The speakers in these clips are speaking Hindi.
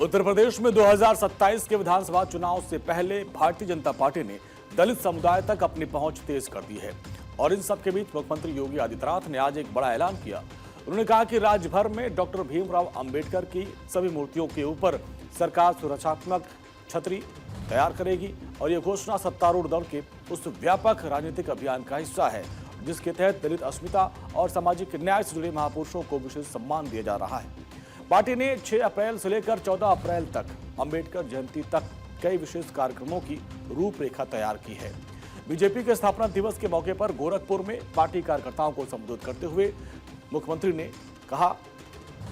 उत्तर प्रदेश में 2027 के विधानसभा चुनाव से पहले भारतीय जनता पार्टी ने दलित समुदाय तक अपनी पहुंच तेज कर दी है और इन सब के बीच मुख्यमंत्री योगी आदित्यनाथ ने आज एक बड़ा ऐलान किया। उन्होंने कहा कि राज्य भर में डॉक्टर भीमराव अंबेडकर की सभी मूर्तियों के ऊपर सरकार सुरक्षात्मक छतरी तैयार करेगी और यह घोषणा सत्तारूढ़ दल के उस व्यापक राजनीतिक अभियान का हिस्सा है जिसके तहत दलित अस्मिता और सामाजिक न्याय से जुड़े महापुरुषों को विशेष सम्मान दिया जा रहा है। पार्टी ने 6 अप्रैल से लेकर 14 अप्रैल तक अंबेडकर जयंती तक कई विशेष कार्यक्रमों की रूपरेखा तैयार की है। बीजेपी के स्थापना दिवस के मौके पर गोरखपुर में पार्टी कार्यकर्ताओं को संबोधित करते हुए मुख्यमंत्री ने कहा,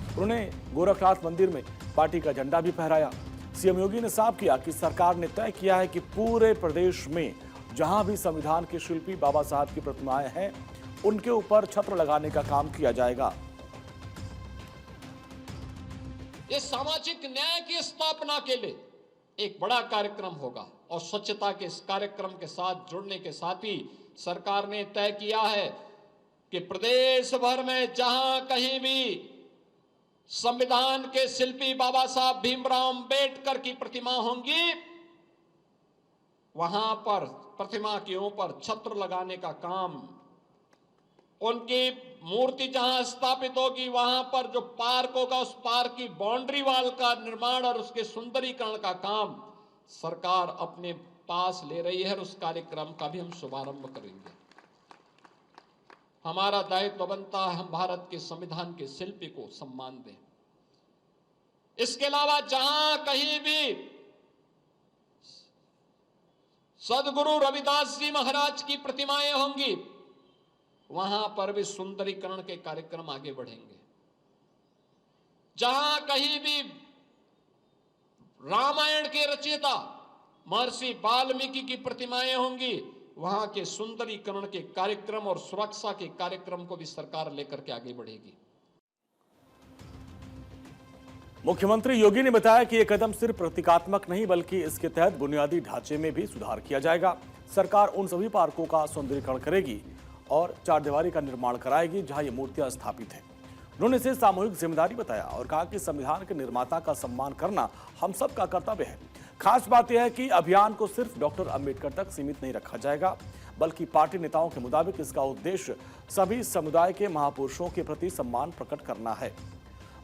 उन्होंने गोरखनाथ मंदिर में पार्टी का झंडा भी फहराया। सीएम योगी ने साफ किया कि सरकार ने तय किया है कि पूरे प्रदेश में जहां भी संविधान के शिल्पी बाबा साहब की प्रतिमाएं हैं उनके ऊपर छत्र लगाने का काम किया जाएगा। ये सामाजिक न्याय की स्थापना के लिए एक बड़ा कार्यक्रम होगा और स्वच्छता के इस कार्यक्रम के साथ जुड़ने के साथ ही सरकार ने तय किया है कि प्रदेश भर में जहां कहीं भी संविधान के शिल्पी बाबा साहब भीमराव अंबेडकर की प्रतिमा होंगी, वहां पर प्रतिमा के ऊपर छत्र लगाने का काम, उनकी मूर्ति जहां स्थापित होगी वहां पर जो पार्क होगा उस पार्क की बाउंड्री वॉल का निर्माण और उसके सुंदरीकरण का काम सरकार अपने पास ले रही है और उस कार्यक्रम का भी हम शुभारंभ करेंगे। हमारा दायित्व बनता है हम भारत के संविधान के शिल्पी को सम्मान दें। इसके अलावा जहां कहीं भी सदगुरु रविदास जी महाराज की प्रतिमाएं होंगी वहां पर भी सुंदरीकरण के कार्यक्रम आगे बढ़ेंगे। जहां कहीं भी रामायण के रचयिता महर्षि वाल्मीकि की प्रतिमाएं होंगी वहां के सुंदरीकरण के कार्यक्रम और सुरक्षा के कार्यक्रम को भी सरकार लेकर के आगे बढ़ेगी। मुख्यमंत्री योगी ने बताया कि यह कदम सिर्फ प्रतीकात्मक नहीं बल्कि इसके तहत बुनियादी ढांचे में भी सुधार किया जाएगा। सरकार उन सभी पार्कों का सौंदर्यीकरण करेगी और चारदीवारी का निर्माण कराएगी जहां ये मूर्तियां स्थापित हैं। उन्होंने इसे सामूहिक जिम्मेदारी बताया और कहा कि संविधान के निर्माता का सम्मान करना हम सब का कर्तव्य है। खास बात यह है कि अभियान को सिर्फ डॉक्टर अंबेडकर तक सीमित नहीं रखा जाएगा बल्कि पार्टी नेताओं के मुताबिक इसका उद्देश्य सभी समुदाय के महापुरुषों के प्रति सम्मान प्रकट करना है।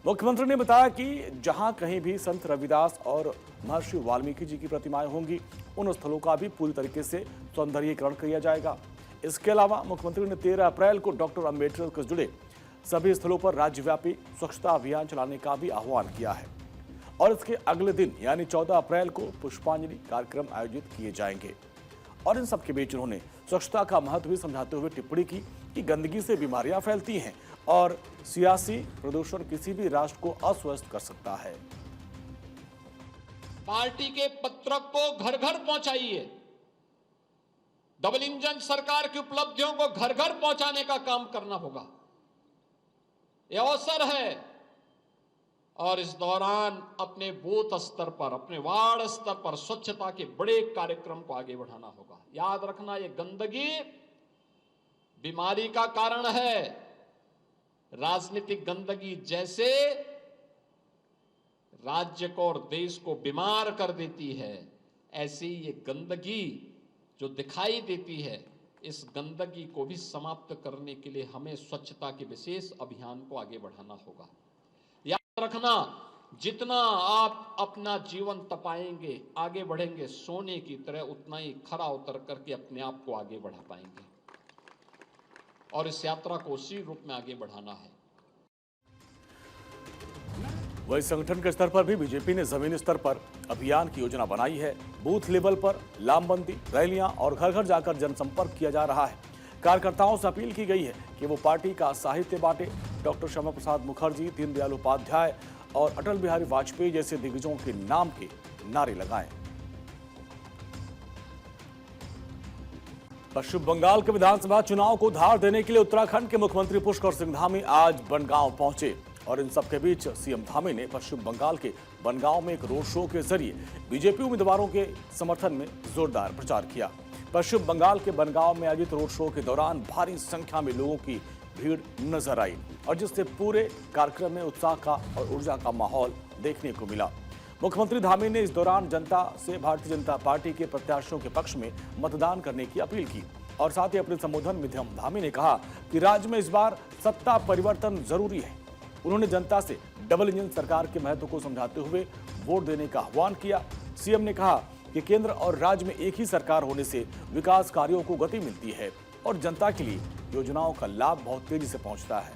मुख्यमंत्री ने बताया कि जहां कहीं भी संत रविदास और महर्षि वाल्मीकि जी की प्रतिमाएं होंगी उन स्थलों का भी पूरी तरीके से सौंदर्यीकरण किया जाएगा। इसके अलावा मुख्यमंत्री ने 13 अप्रैल को डॉक्टर अंबेडकर से जुड़े सभी स्थलों पर राज्यव्यापी स्वच्छता अभियान चलाने का भी आह्वान किया है और इसके अगले दिन यानी 14 अप्रैल को पुष्पांजलि कार्यक्रम आयोजित किए जाएंगे। और इन सबके बीच उन्होंने स्वच्छता का महत्व भी समझाते हुए टिप्पणी की कि गंदगी से बीमारियां फैलती हैं और सियासी प्रदूषण किसी भी राष्ट्र को अस्वस्थ कर सकता है। पार्टी के पत्रक को घर घर पहुंचाइए। डबल इंजन सरकार की उपलब्धियों को घर घर पहुंचाने का काम करना होगा। यह अवसर है और इस दौरान अपने बूथ स्तर पर, अपने वार्ड स्तर पर स्वच्छता के बड़े कार्यक्रम को आगे बढ़ाना होगा। याद रखना, यह गंदगी बीमारी का कारण है। राजनीतिक गंदगी जैसे राज्य को और देश को बीमार कर देती है, ऐसी ये गंदगी जो दिखाई देती है, इस गंदगी को भी समाप्त करने के लिए हमें स्वच्छता के विशेष अभियान को आगे बढ़ाना होगा। याद रखना, जितना आप अपना जीवन तपाएंगे, आगे बढ़ेंगे सोने की तरह, उतना ही खरा उतर करके अपने आप को आगे बढ़ा पाएंगे और इस यात्रा को उसी रूप में आगे बढ़ाना है। वही संगठन के स्तर पर भी बीजेपी ने जमीनी स्तर पर अभियान की योजना बनाई है। बूथ लेवल पर लामबंदी, रैलियां और घर घर जाकर जनसंपर्क किया जा रहा है। कार्यकर्ताओं से अपील की गई है कि वो पार्टी का साहित्य बांटे, डॉक्टर श्यामा प्रसाद मुखर्जी, दीनदयाल उपाध्याय और अटल बिहारी वाजपेयी जैसे दिग्गजों के नाम के नारे लगाएं। पश्चिम बंगाल के विधानसभा चुनाव को धार देने के लिए उत्तराखंड के मुख्यमंत्री पुष्कर सिंह धामी आज बनगांव पहुंचे और इन सबके बीच सीएम धामी ने पश्चिम बंगाल के बनगांव में एक रोड शो के जरिए बीजेपी उम्मीदवारों के समर्थन में जोरदार प्रचार किया। पश्चिम बंगाल के बनगांव में आयोजित रोड शो के दौरान भारी संख्या में लोगों की भीड़ नजर आई और जिससे पूरे कार्यक्रम में उत्साह का और ऊर्जा का माहौल देखने को मिला। मुख्यमंत्री धामी ने इस दौरान जनता से भारतीय जनता पार्टी के प्रत्याशियों के पक्ष में मतदान करने की अपील की और साथ ही अपने संबोधन में धामी ने कहा कि राज्य में इस बार सत्ता परिवर्तन जरूरी है। उन्होंने जनता से डबल इंजन सरकार के महत्व को समझाते हुए वोट देने का आह्वान किया। सीएम ने कहा कि केंद्र और राज्य में एक ही सरकार होने से विकास कार्यों को गति मिलती है और जनता के लिए योजनाओं का लाभ बहुत तेजी से पहुंचता है।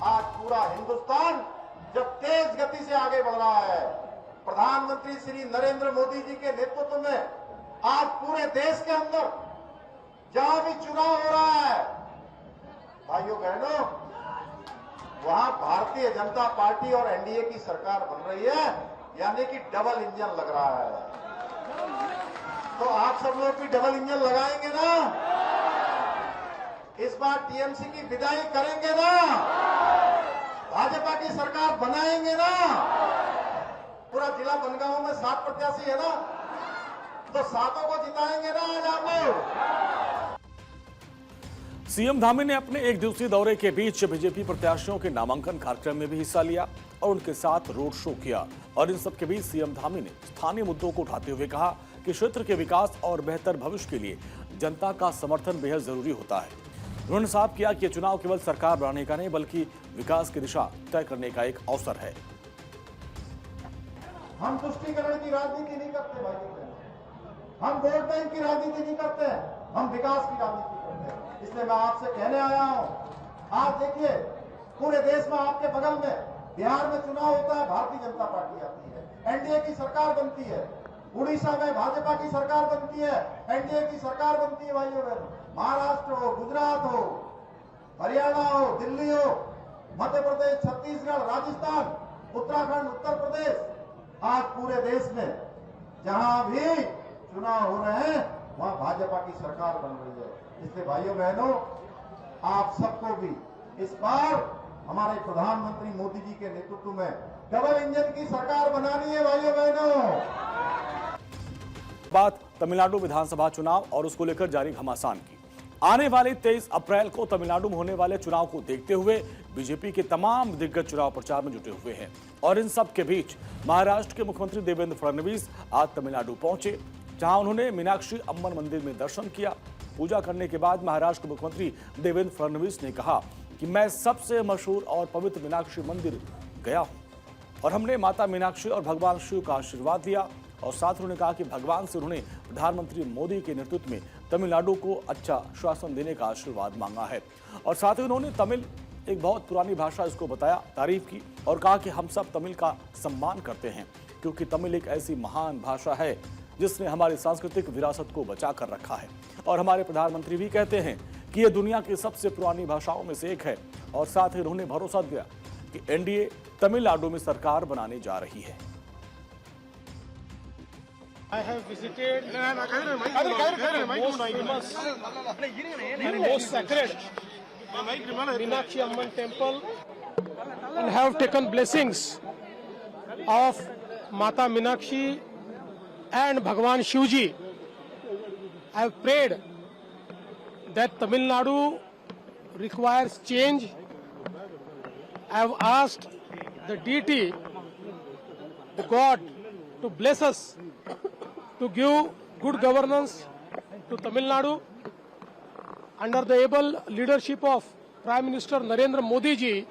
आज पूरा हिंदुस्तान जब तेज गति से आगे बढ़ रहा है, प्रधानमंत्री श्री नरेंद्र मोदी जी के नेतृत्व में आज पूरे देश के अंदर जहां भी चुनाव हो रहा है, भाइयों बहनों, वहां भारतीय जनता पार्टी और एनडीए की सरकार बन रही है, यानी कि डबल इंजन लग रहा है। तो आप सब लोग भी डबल इंजन लगाएंगे ना? इस बार टीएमसी की विदाई करेंगे ना? भाजपा की सरकार बनाएंगे ना? पूरा जिला बनगांव में 7 प्रत्याशी है ना, तो 7 को जिताएंगे ना आज आप लोग? सीएम धामी ने अपने एक दिवसीय दौरे के बीच बीजेपी प्रत्याशियों के नामांकन कार्यक्रम में भी हिस्सा लिया और उनके साथ रोड शो किया और इन सब के बीच सीएम धामी ने स्थानीय मुद्दों को उठाते हुए कहा कि क्षेत्र के विकास और बेहतर भविष्य के लिए जनता का समर्थन बेहद जरूरी होता है। उन्होंने साफ किया कि यह चुनाव केवल सरकार बनाने का नहीं बल्कि विकास की दिशा तय करने का एक अवसर है। हम तुष्टीकरण की राजनीति नहीं करते भाइयों बहनों, हम वोट बैंक की राजनीति नहीं करते, हम विकास की राजनीति करते हैं। इसलिए मैं आपसे कहने आया हूं, आज देखिए पूरे देश में आपके बगल में बिहार में चुनाव होता है, भारतीय जनता पार्टी आती है, एनडीए की सरकार बनती है। उड़ीसा में भाजपा की सरकार बनती है, एनडीए की सरकार बनती है। भाइयों बहनों, महाराष्ट्र हो, गुजरात हो, हरियाणा हो, दिल्ली हो, मध्य प्रदेश, छत्तीसगढ़, राजस्थान, उत्तराखंड, उत्तर प्रदेश, आज पूरे देश में जहां भी चुनाव हो रहे हैं वहां भाजपा की सरकार बन रही है। इसलिए भाइयों बहनों, आप सबको भी इस बार हमारे प्रधानमंत्री मोदी जी के नेतृत्व में डबल इंजन की सरकार बनानी है। भाइयों बहनों, बात तमिलनाडु विधानसभा चुनाव और उसको लेकर जारी घमासान की। आने वाली 23 अप्रैल को तमिलनाडु में होने वाले चुनाव को देखते हुए बीजेपी के तमाम दिग्गज चुनाव प्रचार में जुटे हुए हैं और इन सब के बीच महाराष्ट्र के मुख्यमंत्री देवेंद्र फडणवीस आज तमिलनाडु पहुंचे, जहां उन्होंने मीनाक्षी अम्मन मंदिर में दर्शन किया। पूजा करने के बाद महाराष्ट्र के मुख्यमंत्री देवेंद्र फडणवीस ने कहा कि मैं सबसे मशहूर और पवित्र मीनाक्षी मंदिर गया हूं और हमने माता मीनाक्षी और भगवान शिव का आशीर्वाद लिया और साथ उन्होंने कहा कि भगवान से उन्होंने प्रधानमंत्री मोदी के नेतृत्व में तमिलनाडु को अच्छा शासन देने का आशीर्वाद मांगा है और साथ ही उन्होंने तमिल एक बहुत पुरानी भाषा इसको बताया, तारीफ की और कहा कि हम सब तमिल का सम्मान करते हैं क्योंकि तमिल एक ऐसी महान भाषा है जिसने हमारी सांस्कृतिक विरासत को बचा कर रखा है। और हमारे प्रधानमंत्री भी कहते हैं कि यह दुनिया की सबसे पुरानी भाषाओं में से एक है और साथ ही उन्होंने भरोसा दिया कि एनडीए तमिलनाडु में सरकार बनाने जा रही है। I have visited most famous and most sacred Meenakshi Amman temple and have taken blessings of Mata Meenakshi and Bhagwan Shivji. I have prayed that Tamil Nadu requires change. I have asked the deity, the God, to bless us, to give good governance to Tamil Nadu under the able leadership of Prime Minister Narendra Modi ji.